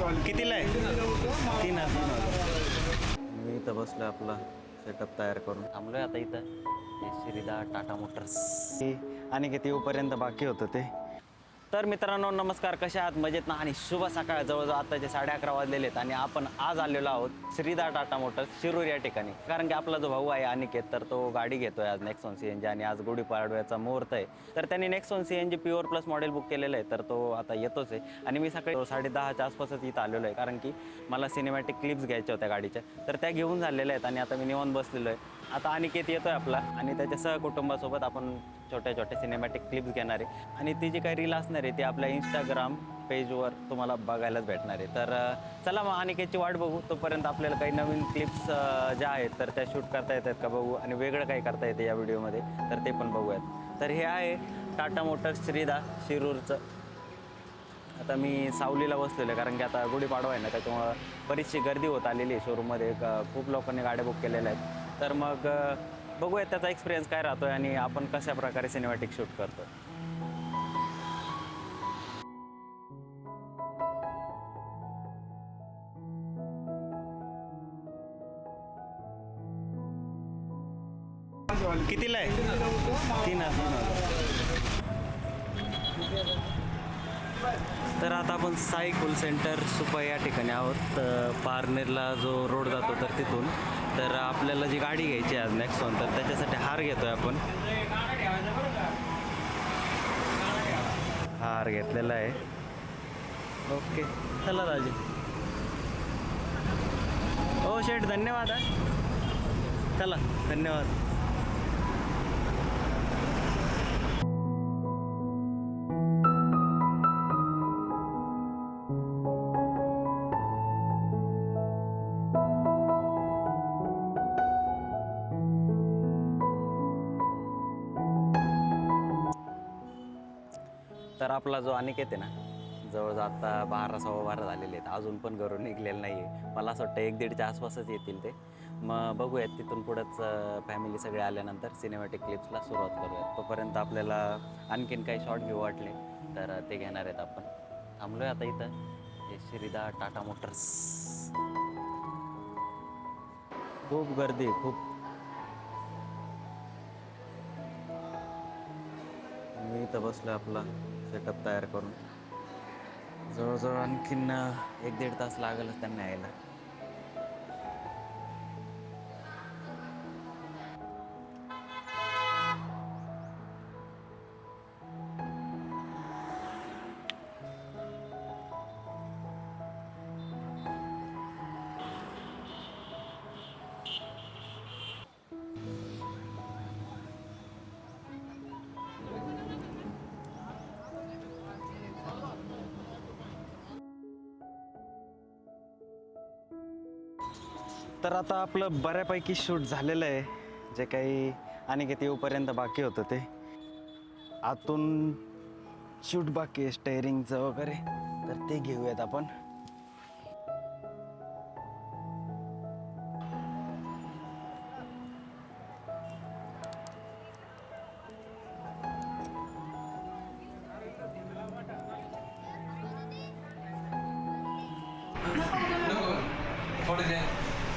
कितीला आहे? 3,000. मी इथं बसलो आपला सेटअप तयार करून थांबलोय आता इथं. हे श्रीदा टाटा मोटर्स आणि किती येऊपर्यंत बाकी होतं ते. तर मित्रांनो नमस्कार, कशा आहात? मजेत ना? आणि शुभ सकाळ. जवळजवळ आताचे 11:30 वाजलेले आहेत आणि आपण आज आलेलो आहोत श्रीदा टाटा मोटर्स शिरूर या ठिकाणी. कारण की आपला जो भाऊ आहे अनिकेत, तर तो गाडी घेतोय आज नेक्सॉन CNG आणि आज गुढीपाडव्याचा मुहूर्त आहे. तर त्यांनी Nexon CNG pure plus model book केलेलं आहे. तर तो आता येतोच आहे आणि मी सकाळी 10:30च्या आसपासच इथं आलेलो आहे. कारण की मला सिनेमॅटिक क्लिप्स घ्यायच्या होत्या गाडीच्या, तर त्या घेऊन झालेल्या आहेत आणि आता मी निवांत बसलेलो आहे. आता अनिकेत येतोय आपला आणि त्याच्या सहकुटुंबासोबत आपण छोट्या छोट्या सिनेमॅटिक क्लिप्स घेणार आहे आणि ती जी काही रील असणार आहे ती आपल्या इंस्टाग्राम पेजवर तुम्हाला बघायलाच भेटणार आहे. तर चला मग अनिकेतची वाट बघू. तोपर्यंत आपल्याला काही नवीन क्लिप्स ज्या आहेत तर त्या शूट करता येतात का बघू आणि वेगळं काही करता येते या व्हिडिओमध्ये तर ते पण बघूयात. तर हे आहे टाटा मोटर्स श्रीदा शिरूरचं. आता मी सावलीला बसलेलो आहे कारण की आता गुढीपाडवा आहे ना, त्याच्यामुळं बरीचशी गर्दी होत आलेली आहे शोरूममध्ये. खूप लोकांनी गाड्या बुक केलेल्या आहेत. तर मग बघूयात त्याचा एक्सपिरियन्स काय राहतो आणि आपण कशा प्रकारे सिनेमॅटिक शूट करतो. कितीला आहे? 3,000. तर आता आपण साई कूल सेंटर सुपा या ठिकाणी आहोत. पारनेरला जो रोड जातो तर तिथून. तर आपल्याला जी गाडी घ्यायची आहे आज नेक्सॉन, तर त्याच्यासाठी हार घेतोय आपण. हार घेतलेला आहे. ओके चला दाजी. हो शेठ, धन्यवाद. चला धन्यवाद. तर आपला जो अनिकेत आहे ना, जवळजवळ आता 12 सव्वा 12 झालेले आहेत, अजून पण घरून निघलेलं नाही आहे. मला असं वाटतं 1-1:30च्या आसपासच येतील ते. मग बघूयात तिथून पुढंच फॅमिली सगळे आल्यानंतर सिनेमॅटिक क्लिप्सला सुरुवात करूयात. तोपर्यंत आपल्याला आणखीन काही शॉट घेऊ वाटले तर ते घेणार आहेत आपण. थांबलोय आता इथं. हे श्रीदा टाटा मोटर्स. खूप गर्दी, खूप. मी इथं बसलो आपला सेटअप तयार करून. जवळजवळ आणखीन 1-1.5 तास लागेलच त्यांना यायला. तर आता आपलं बऱ्यापैकी शूट झालेलं आहे. जे काही अनिकेत येऊपर्यंत बाकी होतं ते आतून शूट बाकी आहे, स्टेअरिंगचं वगैरे. तर ते घेऊयात आपण.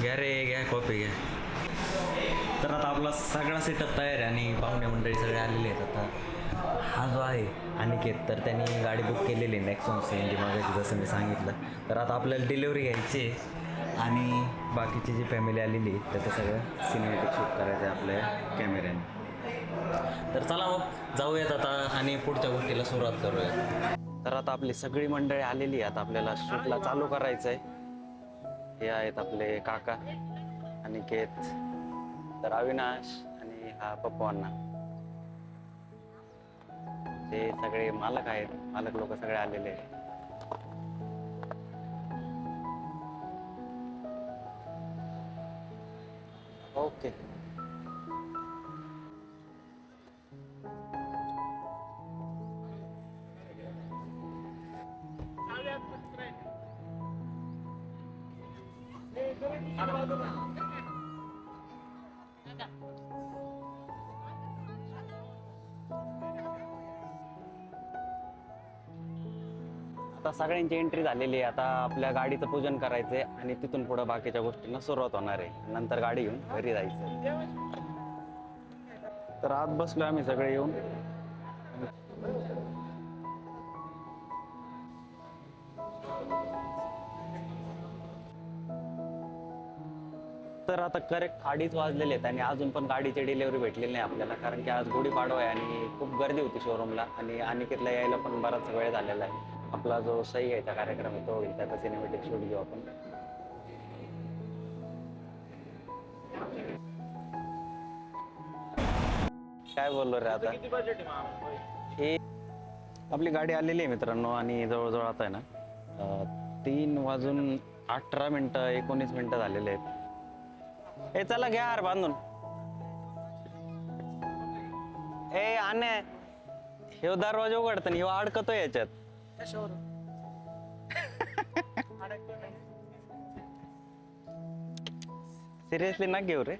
घ्या रे, घ्या कॉपी घ्या. तर आता आपला सगळा सेटअप तयार आहे आणि पाहुणे मंडळी सगळे आलेले आहेत. आता हा जो आहे अनिकेत, तर त्यांनी गाडी बुक केलेली आहे नेक्सॉन CNG मागायची, जसं मी सांगितलं. तर आता आपल्याला डिलेवरी घ्यायची आहे आणि बाकीची जी फॅमिली आलेली आहे त्याचं सगळं सिनेमॅटिक शूट करायचं आहे आपल्या कॅमेऱ्याने. तर चला मग जाऊयात आता आणि पुढच्या गोष्टीला सुरुवात करूयात. तर आता आपली सगळी मंडळी आलेली आहे. आता आपल्याला शूटला चालू करायचं आहे. हे आहेत आपले काका अनिकेत, तर अविनाश आणि हा पप्पांना. ते सगळे मालक आहेत, मालक लोक सगळे आलेले आहेत. ओके. आता सगळ्यांची एंट्री झालेली आहे. आता आपल्या गाडीचं पूजन करायचं आहे आणि तिथून पुढं बाकीच्या गोष्टींना सुरुवात होणार आहे. नंतर गाडी घेऊन घरी जायचं. तर आत बसलो आम्ही सगळे येऊन. तर आता करेक्ट 2:30 वाजलेले आहेत आणि अजून पण गाडीची डिलिव्हरी भेटलेली नाही आपल्याला, कारण की आज गुढीपाडवा आहे आणि खूप गर्दी होती शोरूमला आणि अनिकेतला यायला पण बराच वेळ झालेला आहे. आपला जो सही यायचा कार्यक्रम आहे तो होईल, त्याचा सिनेमॅटिक शूट घेऊ आपण. काय बोललो रे आता. हे आपली गाडी आलेली आहे मित्रांनो आणि जवळजवळ आता आहे ना 3:18 19 मिनिटं झालेले आहेत. हे चला घ्या हार बांधून. ए आणे हे दरवाजा उघडतं हे अडकतोय याच्यात. सिरियसली ना घेऊ रे.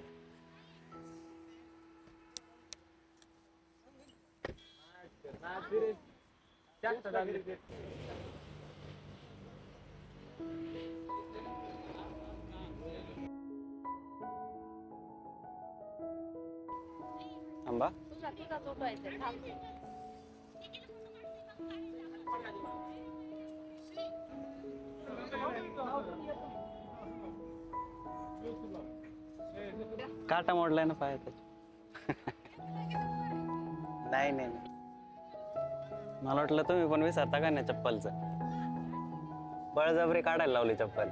थांबा. काटा मोडलाय ना पायाचा. नाही नाही मला वाटलं तुम्ही पण विसरता का नाही चप्पलचं. बळजबरी काढायला लावली चप्पल.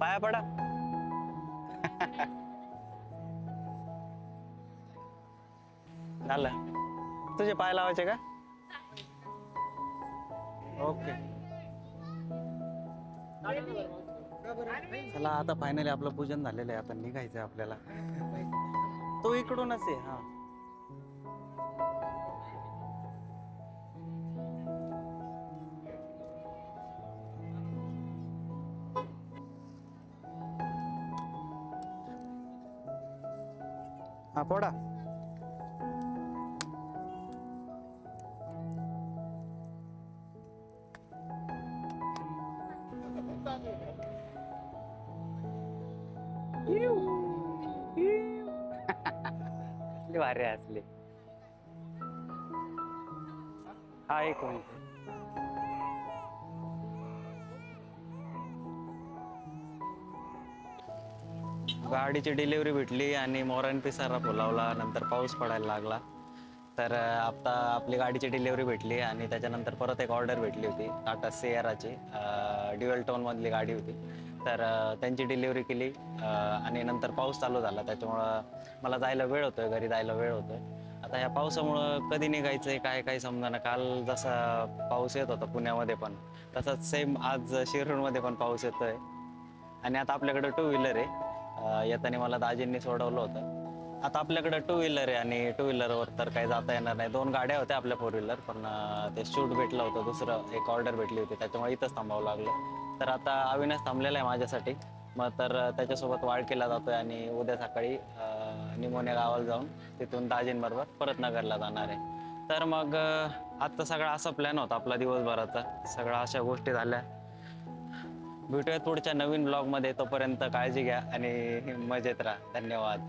पाया पडा. झालं. तुझे पाय लावायचे का? ओके. चला आता फायनली आपलं पूजन झालेलं आहे. आता निघायचंय आपल्याला. तो इकडूनच आहे. हा हा पोडा. कसली भारी असली. हा एक मिनिट. गाडीची डिलिव्हरी भेटली आणि मोरान पिसारा फुलावला. नंतर पाऊस पडायला लागला. तर आता आपली गाडीची डिलिव्हरी भेटली आणि त्याच्यानंतर परत एक ऑर्डर भेटली होती टाटा सियाराची. ड्युअल टोनमधली गाडी होती. तर त्यांची डिलिव्हरी केली आणि नंतर पाऊस चालू झाला. त्याच्यामुळं मला जायला वेळ होतोय, घरी जायला वेळ होतोय. आता ह्या पावसामुळं कधी निघायचं आहे काय काय समजा. काल जसा पाऊस येत होता पुण्यामध्ये पण, तसाच सेम आज शिरूरमध्ये पण पाऊस येतोय. आणि आता आपल्याकडे 2 व्हीलर आहे. येताना मला दाजींनी सोडवलं होतं. आता आपल्याकडे 2 व्हीलर आहे आणि 2 व्हीलरवर तर काही जाता येणार नाही. 2 गाड्या होत्या आपल्या 4 व्हीलर, पण ते शूट भेटलं होतं. दुसरं एक ऑर्डर भेटली होती, त्याच्यामुळे इथंच थांबावं लागलं. तर आता अविनाश थांबलेला आहे माझ्यासाठी. मग तर त्याच्यासोबत वाळकेला जातोय आणि उद्या सकाळी निमोनिया गावाला जाऊन तिथून दाजींबरोबर परत नगरला जाणार आहे. तर मग आजचा सगळा असा प्लॅन होता आपला दिवसभराचा. सगळ्या अशा गोष्टी झाल्या. भेटूयात पुढच्या नवीन ब्लॉगमध्ये. तोपर्यंत काळजी घ्या आणि मजेत राहा. धन्यवाद.